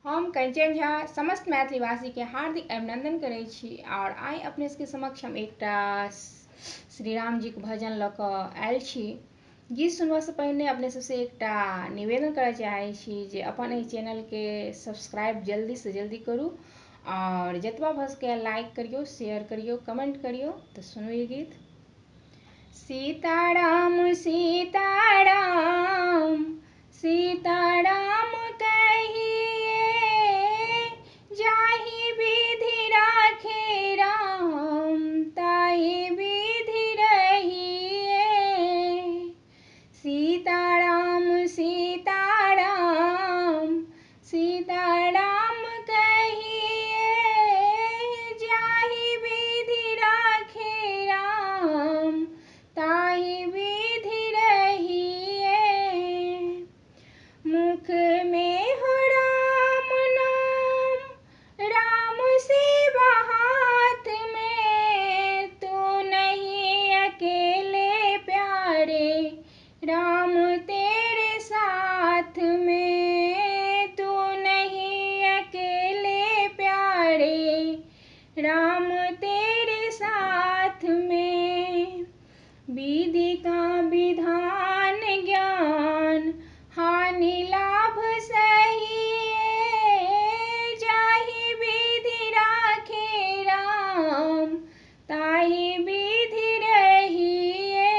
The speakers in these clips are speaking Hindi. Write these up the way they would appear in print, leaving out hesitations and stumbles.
हम कंचन झा समस्त मैथिलीवासी के हार्दिक अभिनंदन करै छी और आइ अपने सबके समक्ष हम एकटा श्री राम जी के भजन लऽ कऽ आयल छी। गीत सुनबासँ पहिने अपने सबसँ एकटा निवेदन करय चाहै छी जे अपन एहि चैनलके सब्सक्राइब जल्दीसँ जल्दी करू और जतबा भऽ सकै लाइक करियौ, शेयर करियौ, कमेंट करियौ। तऽ सुनू ई गीत। सीताराम सीताराम सीताराम कहिए, जाहि विधि राखे राम ताहि विधि रहिए। सीताराम सीताराम सीताराम कहिए, जाहि विधि राखे राम ताहि विधि रहिए। मुख में हो राम नाम, राम सेवा हाथ में, तू नहीं अकेले प्यारे, राम तेरे साथ में, तू नहीं अकेले प्यारे, राम तेरे साथ में। विधि का विधान ज्ञान, हानि लाभ सहिए, जाहि विधि राखे राम ताहि विधि रहिए।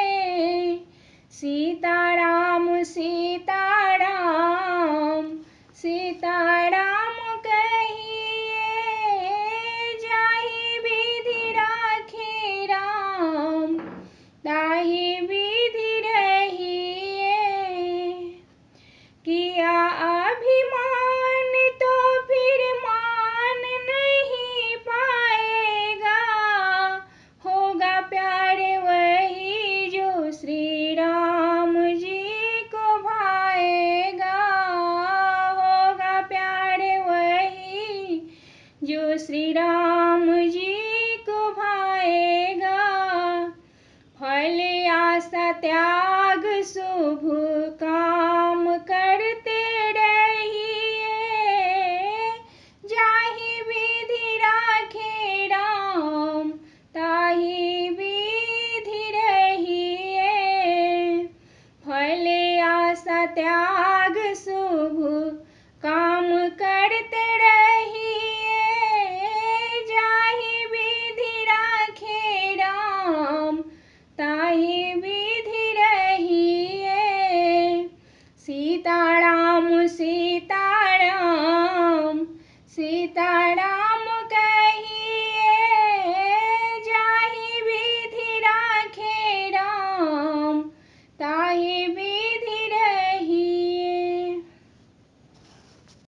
सीताराम सीताराम सीताराम